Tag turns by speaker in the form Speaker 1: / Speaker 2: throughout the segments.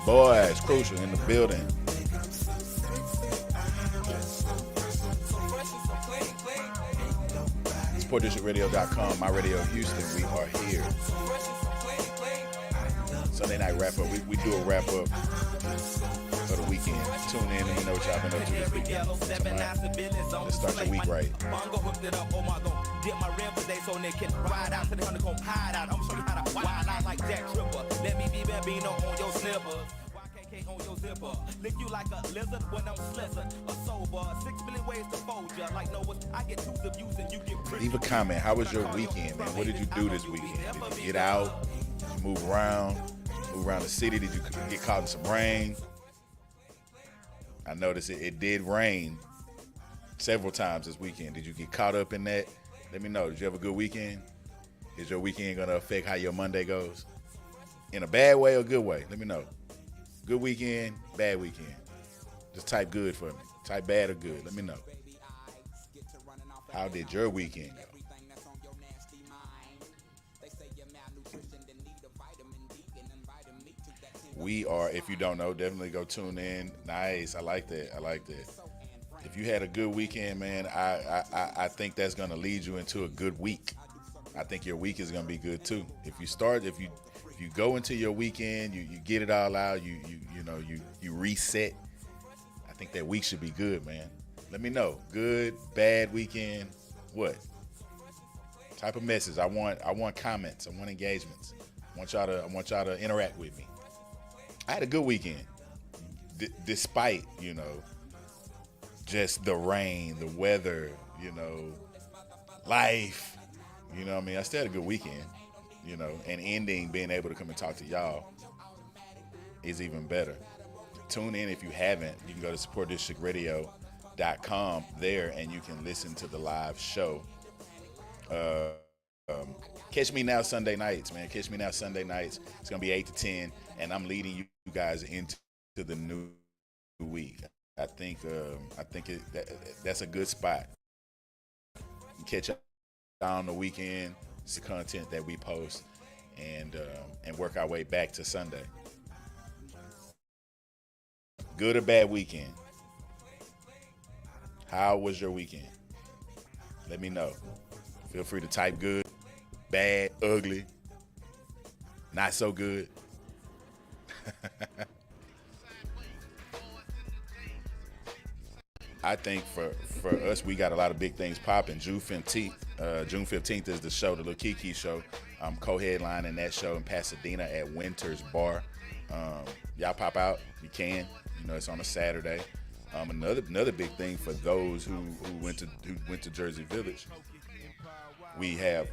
Speaker 1: Boys, Crucial in the building. SportDistrictRadio.com, My Radio Houston. We are here. Sunday night wrap up. We do a wrap up for the weekend. Tune in and let me know what y'all been up to this weekend. Let's start your week right.
Speaker 2: Lick you like a lizard when I'm slizzard. A sober, 6 million ways to fold ya. Like Noah, I get tools of use and you get pretty.
Speaker 1: Leave a comment. How was your weekend, man? What did you do this weekend? Did you get out? Did you move around the city? Did you get caught in some rain? I noticed it did rain several times this weekend. Did you get caught up in that? Let me know. Did you have a good weekend? Is your weekend going to affect how your Monday goes? In a bad way or good way? Let me know. Good weekend, bad weekend. Just type good for me. Type bad or good. Let me know. How did your weekend go? We are, if you don't know, definitely go tune in. Nice. I like that. If you had a good weekend, man, I think that's going to lead you into a good week. I think your week is going to be good too. If you go into your weekend, you get it all out, you reset. I think that week should be good, man. Let me know. Good, bad weekend, what? Type of message. I want comments. I want engagements. I want y'all to interact with me. I had a good weekend. Despite, just the rain, the weather, life, I mean, I still had a good weekend. And ending being able to come and talk to y'all is even better. Tune in if you haven't. You can go to SupportDistrictRadio.com there, and you can listen to the live show. Catch me now Sunday nights, man. Catch me now Sunday nights. It's going to be 8 to 10, and I'm leading you guys into the new week. I think that's a good spot. Catch up on the weekend. It's the content that we post and work our way back to Sunday. Good or bad weekend? How was your weekend? Let me know. Feel free to type good, bad, ugly, not so good. I think for us, we got a lot of big things popping. June 15th is the show, the Lil Kiki show. I'm co-headlining that show in Pasadena at Winter's Bar. Y'all pop out, you can. It's on a Saturday. Another big thing for those who went to Jersey Village. We have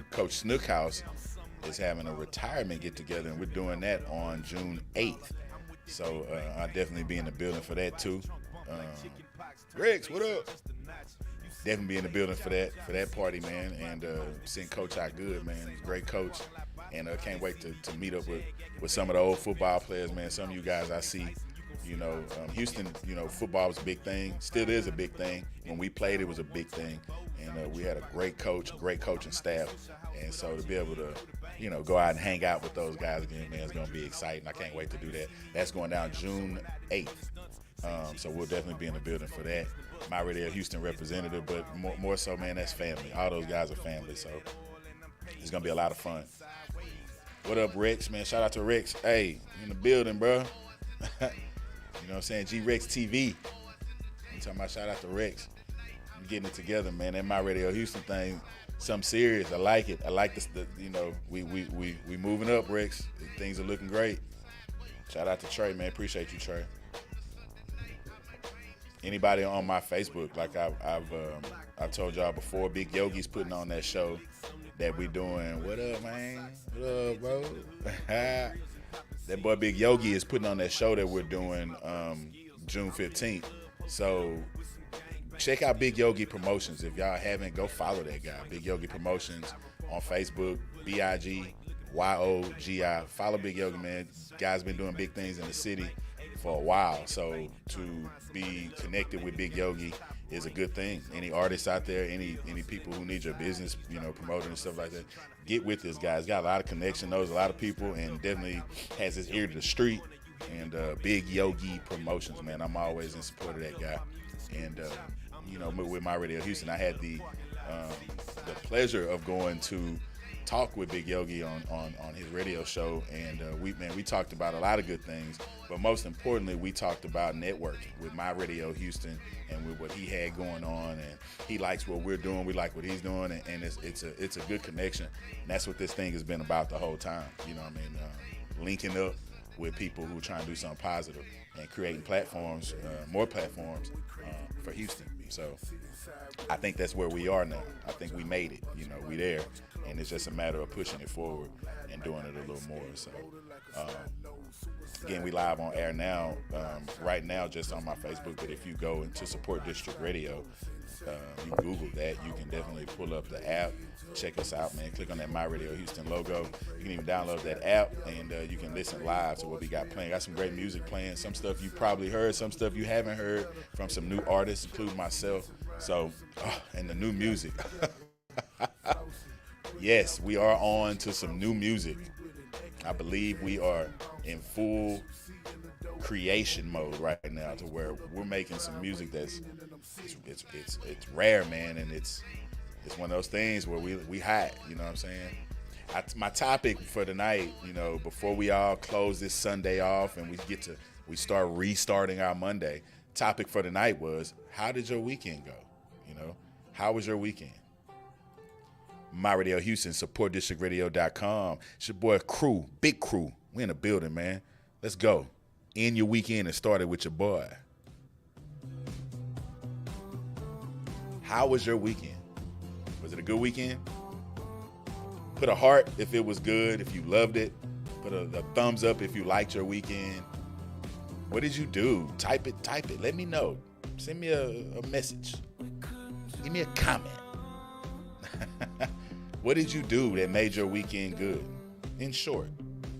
Speaker 1: Coach Snookhouse is having a retirement get together, and we're doing that on June 8th. So I'll definitely be in the building for that too. Rex, what up? Definitely be in the building for that party, man, and send Coach out good, man. He's a great coach, and can't wait to meet up with some of the old football players, man. Some of you guys I see, Houston, football was a big thing, still is a big thing. When we played, it was a big thing, and we had a great coaching staff, and so to be able to, go out and hang out with those guys again, man, it's going to be exciting. I can't wait to do that. That's going down June 8th. So we'll definitely be in the building for that. My Radio Houston representative, but more so, man, that's family. All those guys are family, so it's going to be a lot of fun. What up, Rex, man? Shout out to Rex. Hey, in the building, bro. You know what I'm saying? G-Rex TV. I'm talking about shout out to Rex. We're getting it together, man. That My Radio Houston thing, something serious. I like it. I like this. We moving up, Rex. Things are looking great. Shout out to Trey, man. Appreciate you, Trey. Anybody on my Facebook, like I've told y'all before, Big Yogi's putting on that show that we doing. What up, man? What up, bro? That boy Big Yogi is putting on that show that we're doing June 15th. So check out Big Yogi Promotions. If y'all haven't, go follow that guy. Big Yogi Promotions on Facebook, BIGYOGI. Follow Big Yogi, man. Guy's been doing big things in the city for a while, so to be connected with Big Yogi is a good thing. Any artists out there, any people who need your business, promoting and stuff like that, get with this guy. He's got a lot of connection, knows a lot of people, and definitely has his ear to the street. and Big Yogi Promotions, man. I'm always in support of that guy. And with My Radio Houston, I had the pleasure of going to talk with Big Yogi on his radio show, and we talked about a lot of good things, but most importantly, we talked about networking with My Radio Houston and with what he had going on, and he likes what we're doing, we like what he's doing, and it's a good connection, and that's what this thing has been about the whole time. Linking up with people who are trying to do something positive and creating platforms, more platforms for Houston. So I think that's where we are now. I think we made it. We there, and it's just a matter of pushing it forward and doing it a little more. So again, we live on air now, right now, just on my Facebook. But if you go into Support District Radio, you Google that, you can definitely pull up the app, check us out, man. Click on that My Radio Houston logo. You can even download that app, and you can listen live to what we got playing. Got some great music playing, some stuff you probably heard, some stuff you haven't heard from some new artists, including myself. So, and the new music. Yes, we are on to some new music. I believe we are in full creation mode right now, to where we're making some music that's it's rare, man, and it's one of those things where we hide. You know what I'm saying? My topic for tonight, before we all close this Sunday off and we start restarting our Monday, topic for tonight was, how did your weekend go? How was your weekend? My Radio Houston, supportdistrictradio.com. It's your boy Crew, Big Crew. We in the building, man. Let's go. End your weekend and start it with your boy. How was your weekend? Was it a good weekend? Put a heart if it was good, if you loved it. Put a thumbs up if you liked your weekend. What did you do? Type it. Let me know. Send me a message. Give me a comment. What did you do that made your weekend good? In short,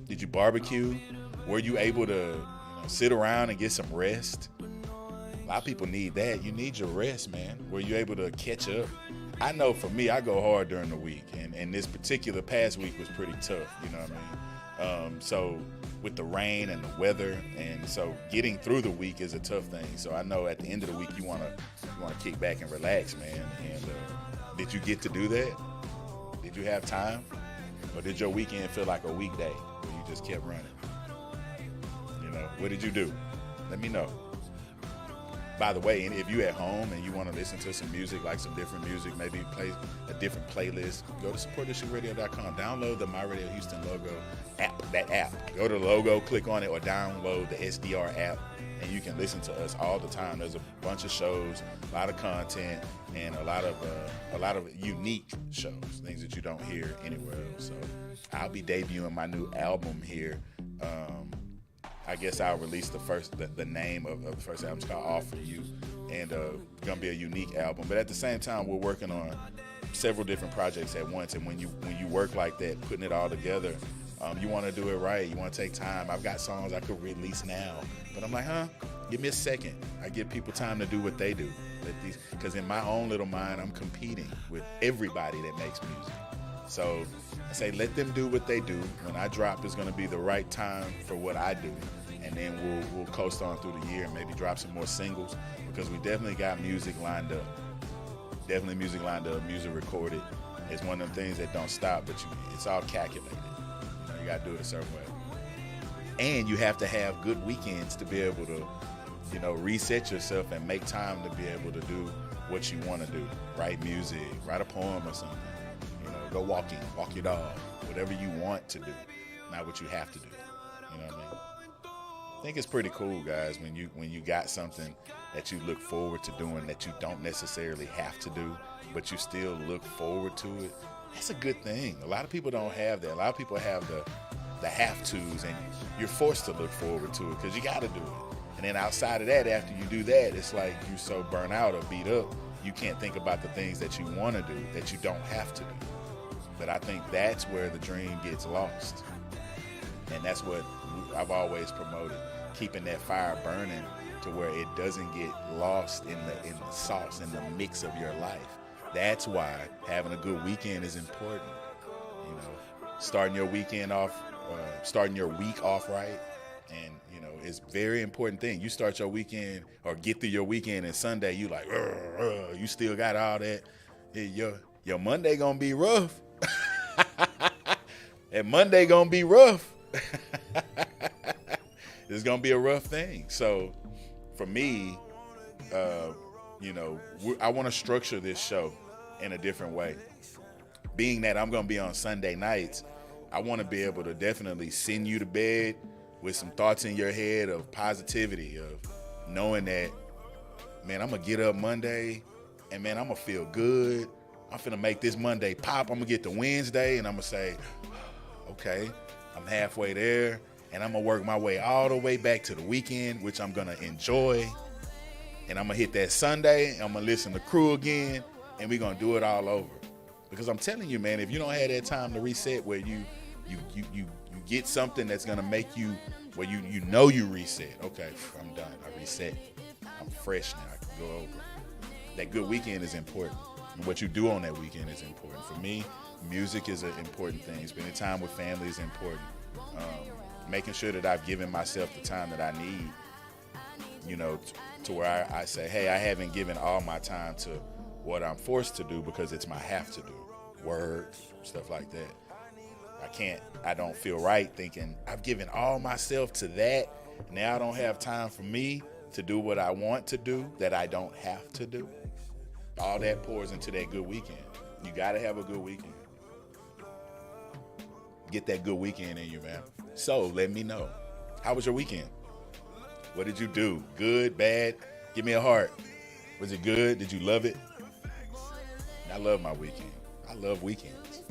Speaker 1: did you barbecue? Were you able to sit around and get some rest? A lot of people need that. You need your rest, man. Were you able to catch up? I know for me, I go hard during the week, and this particular past week was pretty tough, you know what I mean? So with the rain and the weather, and so getting through the week is a tough thing. So I know at the end of the week, you want to kick back and relax, man. And did you get to do that? Did you have time? Or did your weekend feel like a weekday where you just kept running? What did you do? Let me know. By the way, if you at home and you want to listen to some music, like some different music, maybe play a different playlist, go to supportdistrictradio.com. Download the My Radio Houston logo app, that app. Go to the logo, click on it, or download the SDR app, and you can listen to us all the time. There's a bunch of shows, a lot of content, and a lot of unique shows, things that you don't hear anywhere else. So I'll be debuting my new album here. I guess I'll release the name of the first album. It's called All For You, and gonna be a unique album. But at the same time, we're working on several different projects at once. And when you work like that, putting it all together, you want to do it right. You want to take time. I've got songs I could release now, but I'm like, give me a second. I give people time to do what they do. Because in my own little mind, I'm competing with everybody that makes music. So I say, let them do what they do. When I drop, it's going to be the right time for what I do. And then we'll coast on through the year and maybe drop some more singles, because we definitely got music lined up. Music recorded. It's one of them things that don't stop, but it's all calculated. You got to do it a certain way. And you have to have good weekends to be able to, reset yourself and make time to be able to do what you want to do. Write music, write a poem or something. Go walk your dog, whatever you want to do, not what you have to do. You know what I mean? I think it's pretty cool, guys, when you got something that you look forward to doing that you don't necessarily have to do, but you still look forward to it. That's a good thing. A lot of people don't have that. A lot of people have the have-tos, and you're forced to look forward to it because you got to do it. And then outside of that, after you do that, it's like you're so burnt out or beat up, you can't think about the things that you want to do that you don't have to do. But I think that's where the dream gets lost. And that's what I've always promoted, keeping that fire burning to where it doesn't get lost in the sauce, in the mix of your life. That's why having a good weekend is important. Starting your weekend off, starting your week off right, and it's a very important thing. You start your weekend or get through your weekend and Sunday, you like, you still got all that. Your Monday gonna be rough. And Monday gonna be rough. It's gonna be a rough thing. So for me, I want to structure this show in a different way. Being that I'm gonna be on Sunday nights, I want to be able to definitely send you to bed with some thoughts in your head of positivity, of knowing that, man, I'm gonna get up Monday and man, I'm gonna feel good. I'm finna make this Monday pop. I'm gonna get to Wednesday and I'm gonna say, okay, I'm halfway there, and I'm gonna work my way all the way back to the weekend, which I'm gonna enjoy. And I'm gonna hit that Sunday, and I'm gonna listen to Crew again, and we're gonna do it all over. Because I'm telling you, man, if you don't have that time to reset where you get something that's gonna make you where you know you reset. Okay, I'm done. I reset. I'm fresh now. I can go over. That good weekend is important. And what you do on that weekend is important. For me, music is an important thing. Spending time with family is important. Making sure that I've given myself the time that I need, to where I say, hey, I haven't given all my time to what I'm forced to do because it's my have to do. Work, stuff like that. I don't feel right thinking I've given all myself to that. Now I don't have time for me to do what I want to do that I don't have to do. All that pours into that good weekend. You got to have a good weekend. Get that good weekend in you, man. So let me know. How was your weekend? What did you do? Good, bad? Give me a heart. Was it good? Did you love it? I love my weekend. I love weekends.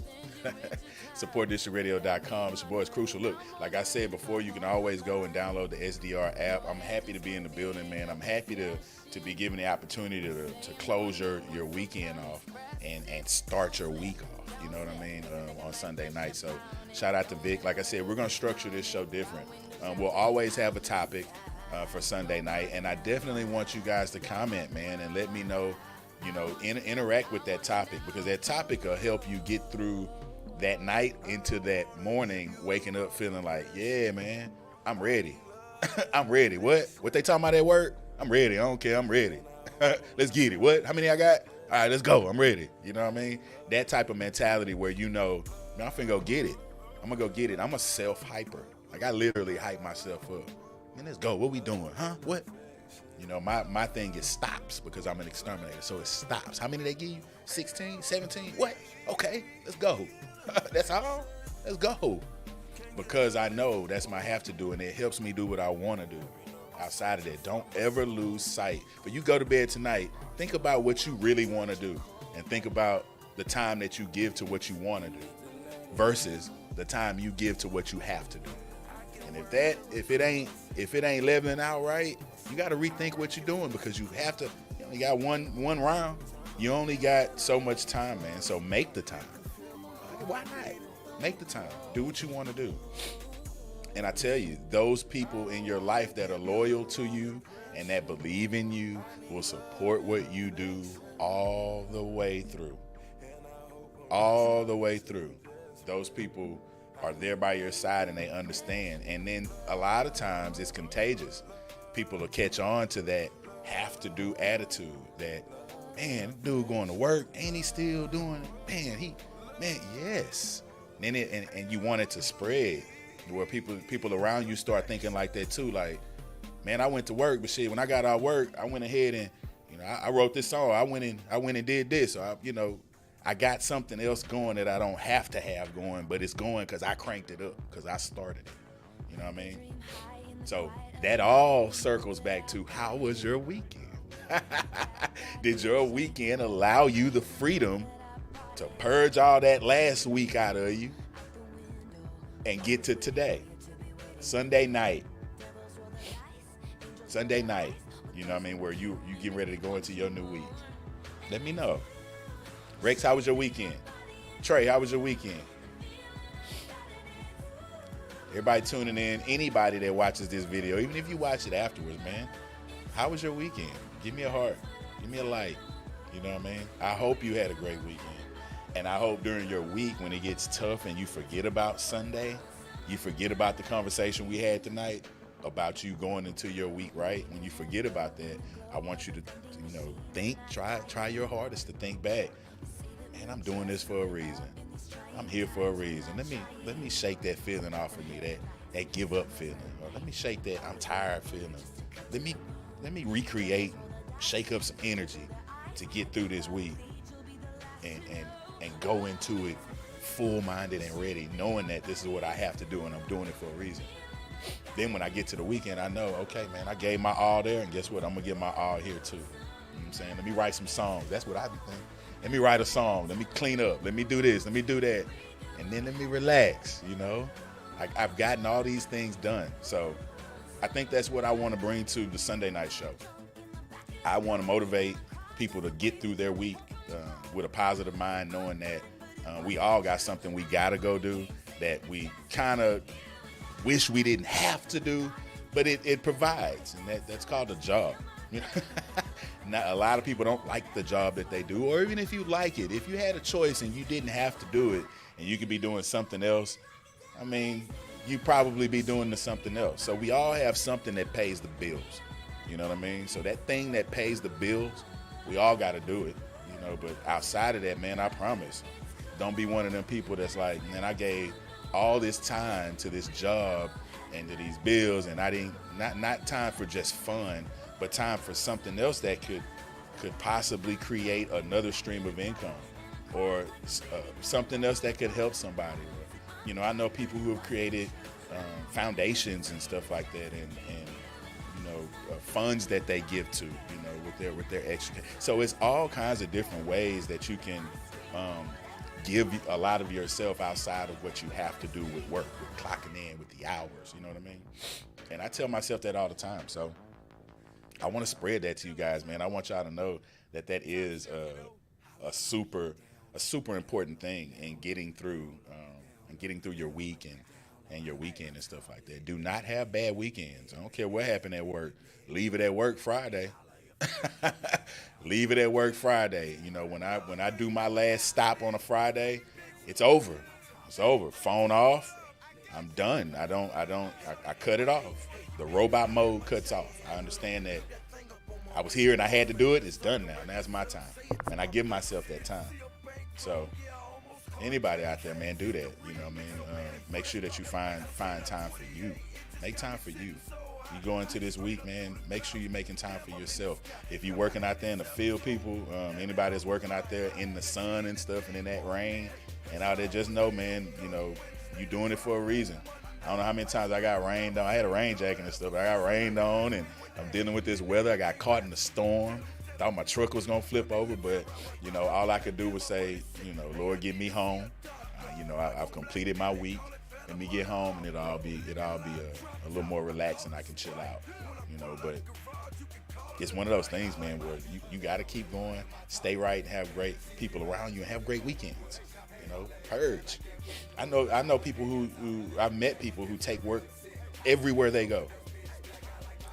Speaker 1: SupportDistrictRadio.com. It's your boy, it's Crucial. Look, like I said before, you can always go and download the SDR app. I'm happy to be in the building, man. I'm happy to be given the opportunity to close your weekend off and start your week off. You know what I mean? On Sunday night. So shout out to Vic. Like I said, we're going to structure this show different. We'll always have a topic for Sunday night. And I definitely want you guys to comment, man, and let me know, interact with that topic, because that topic will help you get through that night into that morning, waking up feeling like, yeah, man, I'm ready. I'm ready. What they talking about at work? I'm ready. I don't care. I'm ready. Let's get it. What? How many I got? All right, let's go. I'm ready. You know what I mean? That type of mentality where man, I'm finna go get it. I'm gonna go get it. I'm a self-hyper. Like, I literally hype myself up. Man, let's go. What we doing? Huh? What? My thing is stops, because I'm an exterminator. So it stops. How many they give you? 16, 17? What? Okay, let's go. That's all? Let's go. Because I know that's my have to do, and it helps me do what I want to do. Outside of that, don't ever lose sight. But you go to bed tonight, think about what you really want to do, and think about the time that you give to what you want to do versus the time you give to what you have to do. And if it ain't leveling out right, you got to rethink what you're doing, because you only got one round. You only got so much time, man. So make the time. Why not? Make the time. Do what you want to do. And I tell you, those people in your life that are loyal to you and that believe in you will support what you do all the way through. All the way through. Those people are there by your side and they understand. And then a lot of times it's contagious. People will catch on to that have to do attitude, that, man, dude going to work, ain't he still doing it? Man, yes. And you want it to spread, where people around you start thinking like that too. Like, man, I went to work, but shit, when I got out of work, I went ahead and, I wrote this song. I went and did this. So I got something else going that I don't have to have going, but it's going because I cranked it up, because I started it. You know what I mean? So that all circles back to, how was your weekend? Did your weekend allow you the freedom to purge all that last week out of you and get to today? Sunday night, you know what I mean, where you getting ready to go into your new week. Let me know. Rex, how was your weekend? Trey, how was your weekend? Everybody tuning in, anybody that watches this video, even if you watch it afterwards, man, how was your weekend? Give me a heart. Give me a like. You know what I mean? I hope you had a great weekend. And I hope during your week, when it gets tough and you forget about Sunday, you forget about the conversation we had tonight, about you going into your week, right? When you forget about that, I want you to, think, try your hardest to think back. Man, I'm doing this for a reason. I'm here for a reason. Let me shake that feeling off of me, that give up feeling. Or let me shake that I'm tired feeling. Let me recreate, shake up some energy to get through this week and go into it full-minded and ready, knowing that this is what I have to do and I'm doing it for a reason. Then when I get to the weekend, I know, okay, man, I gave my all there, and guess what? I'm going to give my all here too. You know what I'm saying? Let me write some songs. That's what I be thinking. Let me write a song. Let me clean up. Let me do this. Let me do that. And then let me relax, I've gotten all these things done. So I think that's what I want to bring to the Sunday night show. I want to motivate people to get through their week with a positive mind, knowing that we all got something we got to go do that we kind of wish we didn't have to do, but it provides, and that's called a job. Now, a lot of people don't like the job that they do, or even if you like it, if you had a choice and you didn't have to do it and you could be doing something else, I mean, you'd probably be doing something else. So we all have something that pays the bills. You know what I mean? So that thing that pays the bills, we all got to do it, but outside of that, man, I promise, don't be one of them people that's like, man, I gave all this time to this job and to these bills, and I didn't, not time for just fun, but time for something else that could possibly create another stream of income, or something else that could help somebody. I know people who have created foundations and stuff like that, and funds that they give to, with their education. So it's all kinds of different ways that you can give a lot of yourself outside of what you have to do with work, with clocking in, with the hours, you know what I mean? And I tell myself that all the time. So I want to spread that to you guys, man. I want y'all to know that is a super important thing in getting through your week and your weekend and stuff like that. Do not have bad weekends. I don't care what happened at work. Leave it at work Friday. Leave it at work Friday. When I do my last stop on a Friday, it's over. It's over. Phone off. I'm done. I cut it off. The robot mode cuts off. I understand that I was here and I had to do it. It's done now. Now it's my time. And I give myself that time. So anybody out there, man, do that. Make sure that you find time for you. Make time for you. You go into this week, man, make sure you're making time for yourself. If you're working out there in the field, people, anybody that's working out there in the sun and stuff and in that rain and out there, just know, man, you're doing it for a reason. I don't know how many times I got rained on. I had a rain jacket and stuff. I got rained on, and I'm dealing with this weather. I got caught in the storm. Thought my truck was going to flip over, but, all I could do was say, Lord, get me home. I've completed my week. Let me get home, and it'll all be a little more relaxed, and I can chill out, But it's one of those things, man, where you got to keep going, stay right, and have great people around you, and have great weekends. Purge. I know people who I've met people who take work everywhere they go.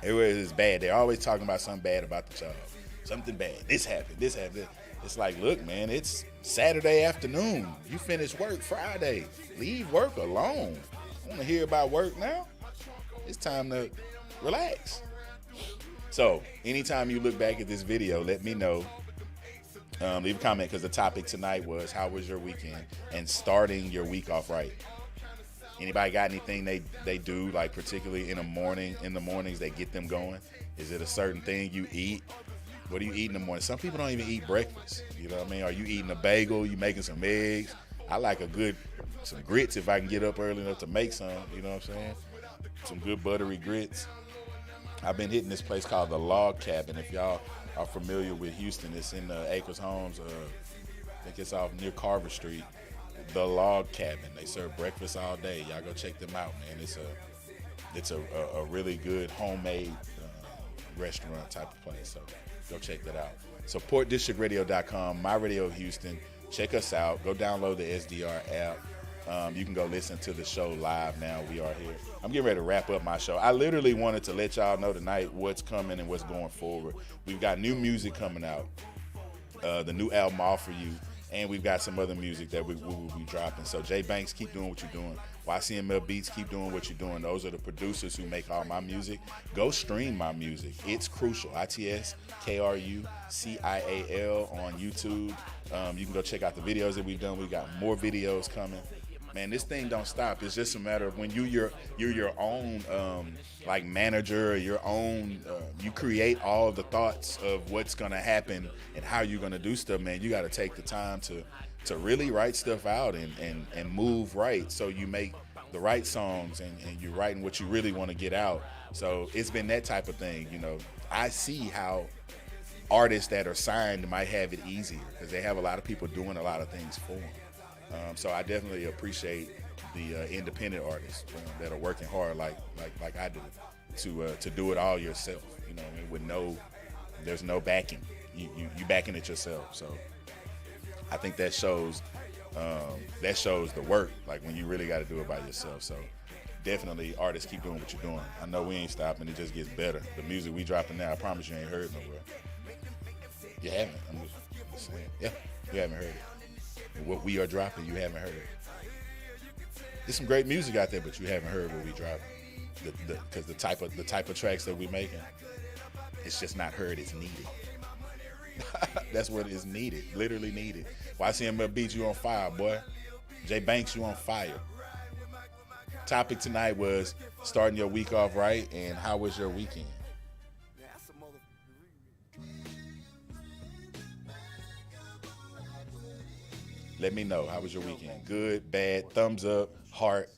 Speaker 1: Everywhere is bad. They're always talking about something bad about the job. Something bad. This happened. It's like, look, man, it's Saturday afternoon. You finish work Friday. Leave work alone. I want to hear about work now. It's time to relax. So anytime you look back at this video, let me know. Leave a comment, because the topic tonight was, how was your weekend and starting your week off right. Anybody got anything they do, like particularly in the mornings that get them going? Is it a certain thing you eat? What do you eat in the morning? Some people don't even eat breakfast. You know what I mean? Are you eating a bagel? You making some eggs? I like some grits if I can get up early enough to make some. You know what I'm saying? Some good buttery grits. I've been hitting this place called the Log Cabin. If y'all are familiar with Houston, it's in Acres Homes. I think it's off near Carver Street. The Log Cabin. They serve breakfast all day. Y'all go check them out, man. It's a really good homemade restaurant type of place. So go check that out. Support districtradio.com, My Radio Houston. Check us out. Go download the SDR app. You can go listen to the show live now. We are here. I'm getting ready to wrap up my show. I literally wanted to let y'all know tonight what's coming and what's going forward. We've got new music coming out. The new album, All For You. and we've got some other music that we will be dropping. So Jay Banks, keep doing what you're doing. YCML Beats, keep doing what you're doing. Those are the producers who make all my music. Go stream my music. It's Crucial. ITSKRUCIAL on YouTube. You can go check out the videos that we've done. We got more videos coming. Man, this thing don't stop. It's just a matter of when you're your own like manager, or your own. You create all the thoughts of what's gonna happen and how you're gonna do stuff. Man, you got to take the time to really write stuff out and move right, so you make the right songs and you're writing what you really want to get out. So it's been that type of thing. You know, I see how artists that are signed might have it easier because they have a lot of people doing a lot of things for them. So I definitely appreciate the independent artists that are working hard like I do to do it all yourself. You know, with there's no backing. You backing it yourself. So I think that shows the work. Like when you really got to do it by yourself. So definitely, artists, keep doing what you're doing. I know we ain't stopping. It just gets better. The music we dropping now, I promise you ain't heard nowhere. You haven't. I'm just saying. Yeah, you haven't heard it. What we are dropping, you haven't heard. There's some great music out there, but you haven't heard what we dropping. Because the type of tracks that we making, it's just not heard. It's needed. That's what is needed. Literally needed. YCML Beats, you on fire, boy. Jay Banks, you on fire. Topic tonight was starting your week off right, and how was your weekend? Let me know. How was your weekend? Good, bad, thumbs up, heart.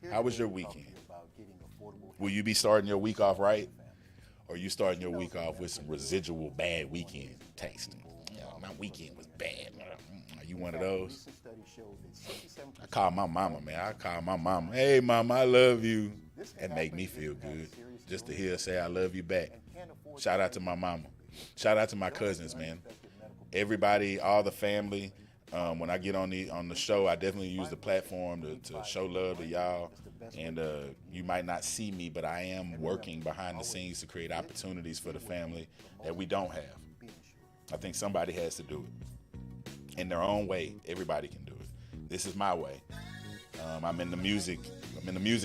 Speaker 1: How was your weekend? Will you be starting your week off right? Or are you starting your week off with some residual bad weekend taste? My weekend was bad. Are you one of those? I call my mama, man. I call my mama. Hey, mama, I love you. That make me feel good. Just to hear her say I love you back. Shout out to my mama. Shout out to my cousins, man. Everybody, all the family. When I get on the show, I definitely use the platform to show love to y'all. And you might not see me, but I am working behind the scenes to create opportunities for the family that we don't have. I think somebody has to do it. In their own way, everybody can do it. This is my way. I'm in the music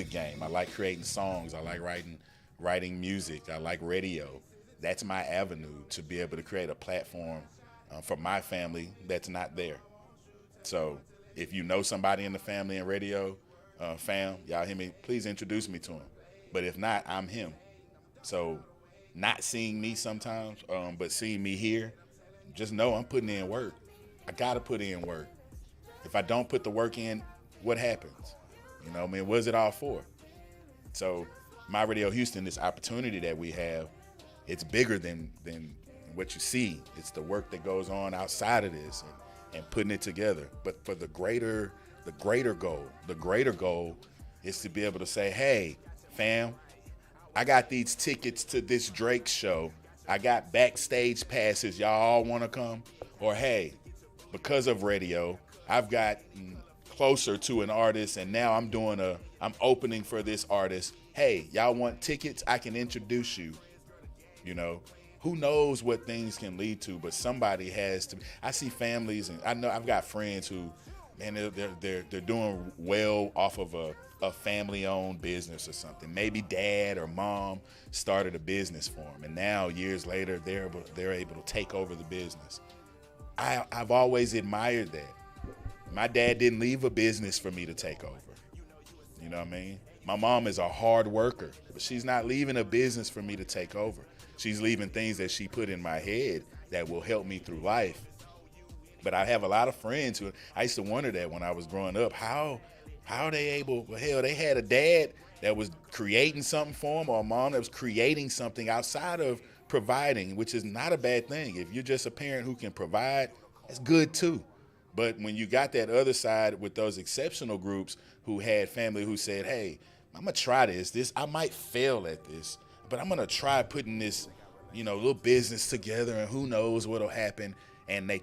Speaker 1: game. I like creating songs. I like writing music. I like radio. That's my avenue to be able to create a platform for my family that's not there. So if you know somebody in the family and radio, fam, y'all hear me, please introduce me to him. But if not, I'm him. So not seeing me sometimes, but seeing me here, just know I'm putting in work. I got to put in work. If I don't put the work in, what happens? You know, I mean, what is it all for? So My Radio Houston, this opportunity that we have, it's bigger than what you see. It's the work that goes on outside of this and putting it together. But for the greater goal is to be able to say, hey, fam, I got these tickets to this Drake show. I got backstage passes. Y'all all want to come? Or hey, because of radio, I've got closer to an artist, and now I'm opening for this artist. Hey, y'all want tickets? I can introduce you. You know, who knows what things can lead to, but somebody has to. I see families, and I know I've got friends who, man, they're doing well off of a family-owned business or something. Maybe dad or mom started a business for them, and now years later they're able to take over the business. I've always admired that. My dad didn't leave a business for me to take over. You know what I mean? My mom is a hard worker, but she's not leaving a business for me to take over. She's leaving things that she put in my head that will help me through life. But I have a lot of friends who, I used to wonder that when I was growing up, how are they able, well, hell, they had a dad that was creating something for them, or a mom that was creating something outside of providing, which is not a bad thing. If you're just a parent who can provide, that's good too. But when you got that other side with those exceptional groups who had family who said, hey, I'm gonna try this, I might fail at this, but I'm gonna try putting this, little business together, and who knows what'll happen. And they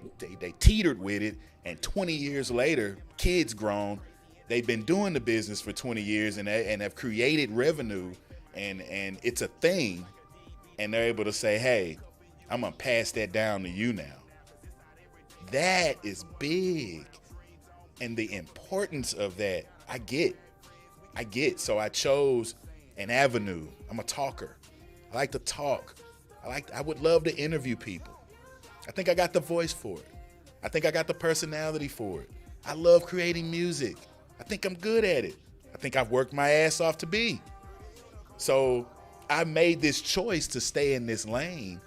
Speaker 1: teetered with it, and 20 years later, kids grown, they've been doing the business for 20 years and have created revenue, and it's a thing, and they're able to say, hey, I'm gonna pass that down to you now. That is big. And the importance of that, I get. So I chose an avenue. I'm a talker. I like to talk. I would love to interview people. I think I got the voice for it. I think I got the personality for it. I love creating music. I think I'm good at it. I think I've worked my ass off to be. So I made this choice to stay in this lane.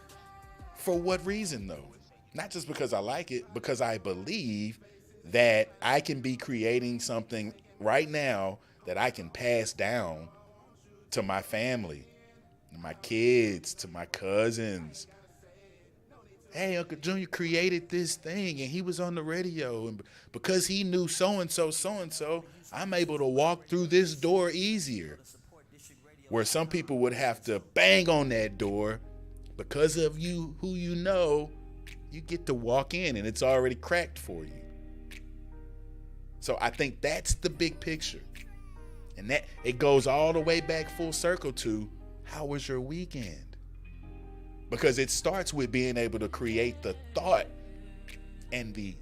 Speaker 1: For what reason, though? Not just because I like it, because I believe that I can be creating something right now that I can pass down to my family, to my kids, to my cousins. Hey, Uncle Junior created this thing and he was on the radio, and because he knew so-and-so, I'm able to walk through this door easier. Where some people would have to bang on that door, because of you, who you know, you get to walk in and it's already cracked for you. So I think that's the big picture. And that it goes all the way back full circle to, how was your weekend? Because it starts with being able to create the thought and the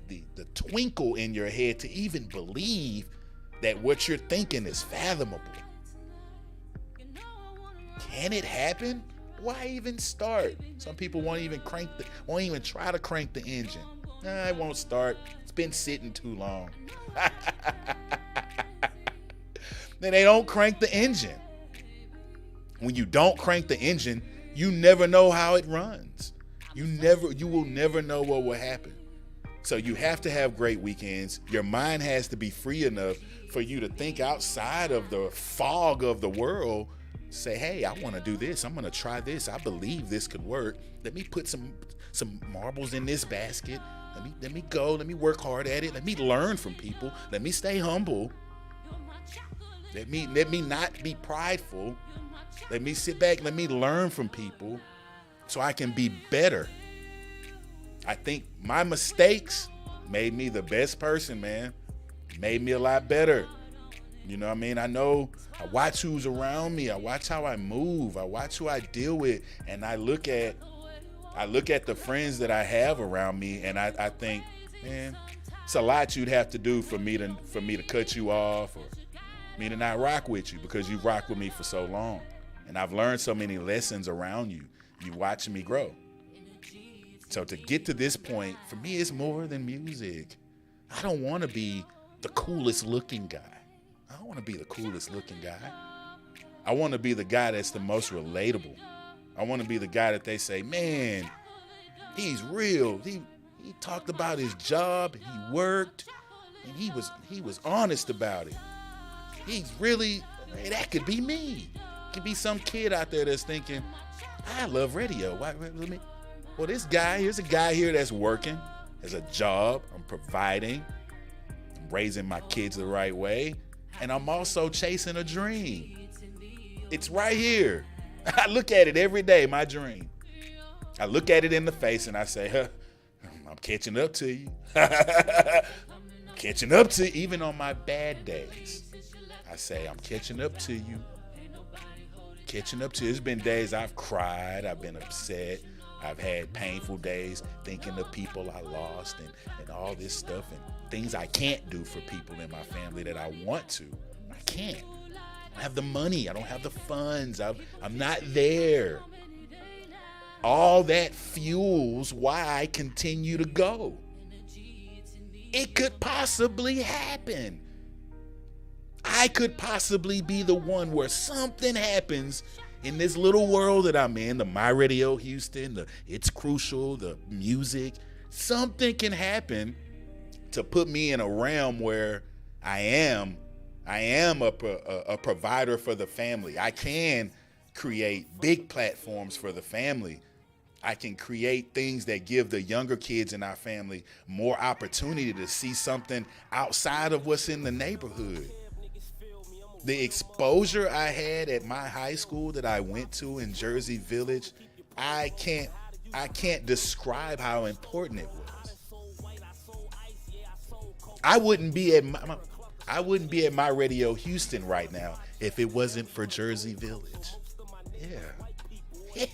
Speaker 1: twinkle in your head to even believe that what you're thinking is fathomable. Can it happen? Why even start? Some people won't even try to crank the engine. It won't start. It's been sitting too long. Then they don't crank the engine. When you don't crank the engine, you never know how it runs. You will never know what will happen. So you have to have great weekends. Your mind has to be free enough for you to think outside of the fog of the world. Say, hey, I want to do this. I'm going to try this. I believe this could work. Let me put some marbles in this basket. Let me go. Let me work hard at it. Let me learn from people. Let me stay humble. Let me not be prideful. Let me sit back. Let me learn from people so I can be better. I think my mistakes made me the best person, man. Made me a lot better. You know what I mean? I watch who's around me. I watch how I move. I watch who I deal with. And I look at the friends that I have around me, and I think, man, it's a lot you'd have to do for me to cut you off, or me to not rock with you, because you rocked with me for so long. And I've learned so many lessons around you. You watching me grow. So to get to this point, for me, it's more than music. I don't want to be the coolest looking guy. I don't want to be the coolest looking guy. I want to be the guy that's the most relatable. I want to be the guy that they say, man, he's real. He talked about his job, he worked, and he was honest about it. He's really, hey, that could be me. It could be some kid out there that's thinking, I love radio. Well, here's a guy here that's working, has a job, I'm providing, I'm raising my kids the right way, and I'm also chasing a dream. It's right here. I look at it every day, my dream. I look at it in the face and I say, I'm catching up to you. Catching up to you, even on my bad days. I say, I'm catching up to you. Catching up to you. There's been days I've cried, I've been upset, I've had painful days thinking of people I lost and all this stuff and things I can't do for people in my family that I want to. I can't. I don't have the money. I don't have the funds. I'm not there. All that fuels why I continue to go. It could possibly happen. I could possibly be the one where something happens in this little world that I'm in, the My Radio Houston, the It's Crucial, the music. Something can happen to put me in a realm where I am a provider for the family. I can create big platforms for the family. I can create things that give the younger kids in our family more opportunity to see something outside of what's in the neighborhood. The exposure I had at my high school that I went to in Jersey Village, I can't describe how important it was. I wouldn't be at My Radio Houston right now if it wasn't for Jersey Village. Yeah.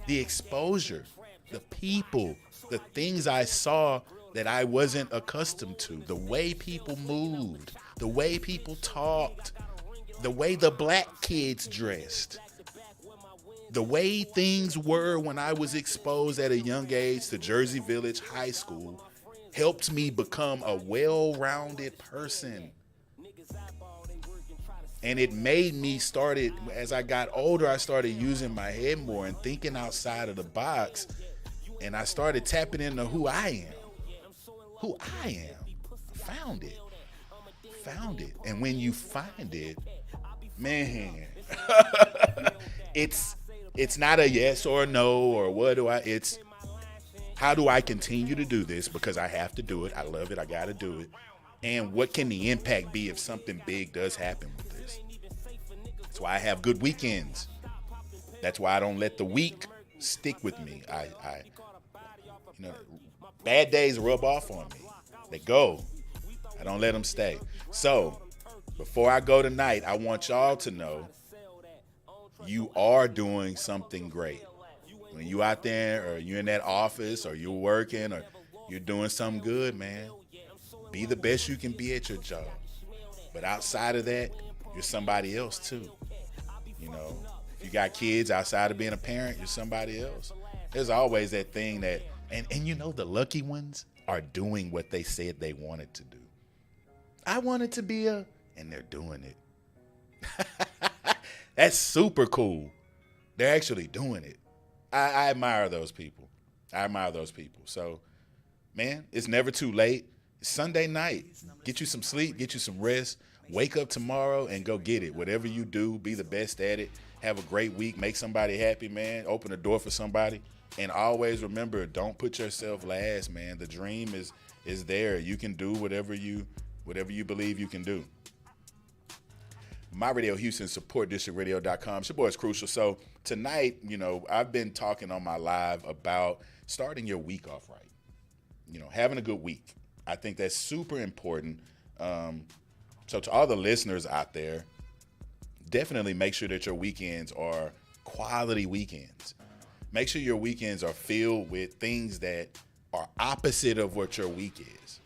Speaker 1: The exposure. the people, the things I saw that I wasn't accustomed to, the way people moved, the way people talked, the way the black kids dressed, the way things were when I was exposed at a young age to Jersey Village High School helped me become a well-rounded person. And it made me started, as I got older, I started using my head more and thinking outside of the box. And I started tapping into who I am. Who I am. Found it. And when you find it, man, it's not a yes or a no or what do it's how do I continue to do this because I have to do it. I love it. I got to do it. And what can the impact be if something big does happen with this? That's why I have good weekends. That's why I don't let the week stick with me. I bad days rub off on me. They go. I don't let them stay. So before I go tonight, I want y'all to know you are doing something great. When you out there or you're in that office or you're working or you're doing something good, man, be the best you can be at your job. But outside of that, you're somebody else too. If you got kids outside of being a parent, you're somebody else. There's always that thing that, and the lucky ones are doing what they said they wanted to do. I wanted to be and they're doing it. That's super cool. They're actually doing it. I admire those people. So, man, it's never too late. It's Sunday night. Get you some sleep, get you some rest. Wake up tomorrow and go get it. Whatever you do, be the best at it. Have a great week. Make somebody happy, man. Open a door for somebody. And always remember, don't put yourself last, man. The dream is there. You can do whatever you believe you can do. My Radio Houston, supportdistrictradio.com. It's your boy, it's Crucial. So tonight, I've been talking on my live about starting your week off right. Having a good week. I think that's super important. So to all the listeners out there, definitely make sure that your weekends are quality weekends. Make sure your weekends are filled with things that are opposite of what your week is.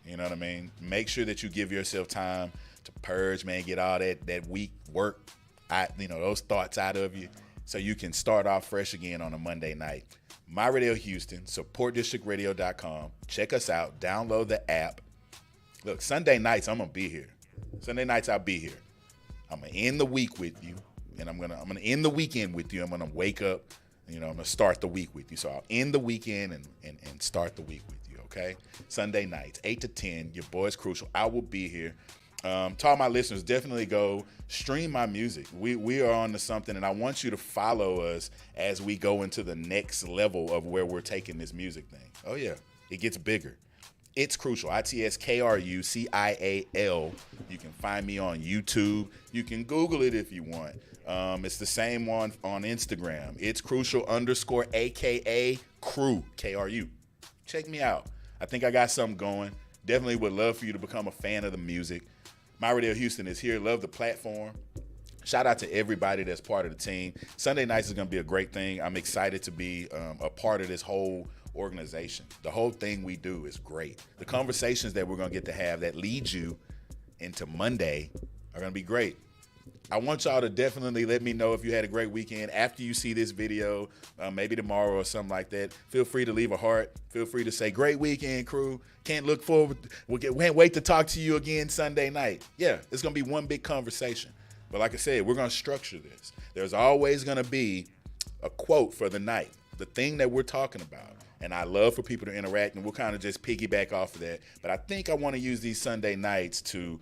Speaker 1: You know what I mean? Make sure that you give yourself time to purge, man, get all that week work, those thoughts out of you so you can start off fresh again on a Monday night. My Radio Houston, supportdistrictradio.com. Check us out. Download the app. Look, Sunday nights, I'm going to be here. Sunday nights, I'll be here. I'm going to end the week with you, and I'm going to end the weekend with you. I'm going to wake up, I'm going to start the week with you. So I'll end the weekend and start the week with you, okay? Sunday nights, 8 to 10, your boy's Crucial. I will be here. To all my listeners, definitely go stream my music. We are on to something, and I want you to follow us as we go into the next level of where we're taking this music thing. Oh, yeah. It gets bigger. It's Crucial, ITSKRUCIAL. You can find me on YouTube. You can Google it if you want. It's the same on Instagram. It's Crucial _ AKA Crew, KRU. Check me out. I think I got something going. Definitely would love for you to become a fan of the music. My Radio Houston is here. Love the platform. Shout out to everybody that's part of the team. Sunday nights is going to be a great thing. I'm excited to be a part of this whole organization. The whole thing we do is great. The conversations that we're going to get to have that lead you into Monday are going to be great. I want y'all to definitely let me know if you had a great weekend after you see this video, maybe tomorrow or something like that. Feel free to leave a heart. Feel free to say, great weekend, crew. Can't wait to talk to you again Sunday night. Yeah, it's going to be one big conversation. But like I said, we're going to structure this. There's always going to be a quote for the night, the thing that we're talking about. And I love for people to interact, and we'll kind of just piggyback off of that. But I think I want to use these Sunday nights to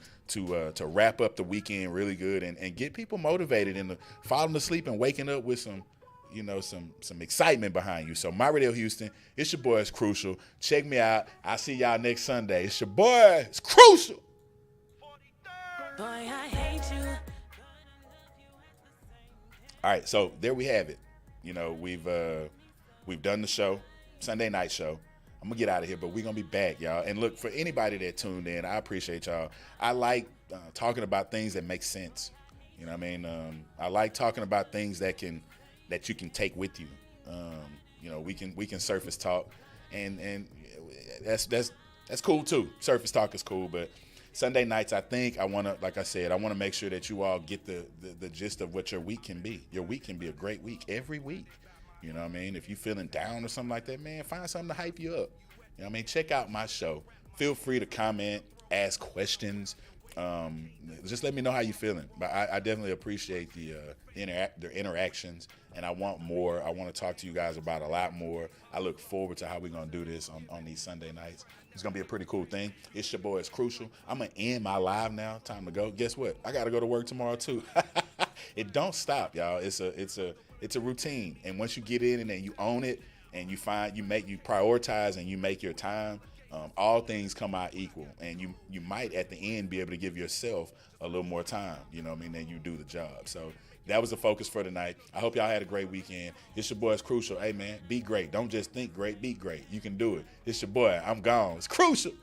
Speaker 1: wrap up the weekend really good and get people motivated and falling asleep and waking up with some excitement behind you. So My Radio Houston, it's your boy, it's Crucial. Check me out. I'll see y'all next Sunday. It's your boy, it's Crucial. Boy, I hate you. All right, so there we have it. We've done the show. Sunday night show. I'm gonna get out of here, but we're gonna be back, y'all. And look, for anybody that tuned in, I appreciate y'all. I like talking about things that make sense. I like talking about things that you can take with you. we can surface talk, and that's cool too. Surface talk is cool, but Sunday nights, I think I want to make sure that you all get the gist of what your week can be. Your week can be a great week every week. You know what I mean? If you're feeling down or something like that, man, find something to hype you up. You know what I mean? Check out my show. Feel free to comment, ask questions. Just let me know how you're feeling. But I definitely appreciate the interactions, and I want more. I want to talk to you guys about a lot more. I look forward to how we're going to do this on these Sunday nights. It's going to be a pretty cool thing. It's your boy, It's Crucial. I'm going to end my live now. Time to go. Guess what? I got to go to work tomorrow, too. It don't stop, y'all. It's a routine. And once you get in and you own it, and you prioritize and you make your time, all things come out equal, and you might at the end be able to give yourself a little more time, you know what I mean, than you do the job. So that was the focus for tonight. I hope y'all had a great weekend. It's your boy, It's Crucial. Hey man, be great. Don't just think great, be great. You can do it. It's your boy. I'm gone. It's Crucial.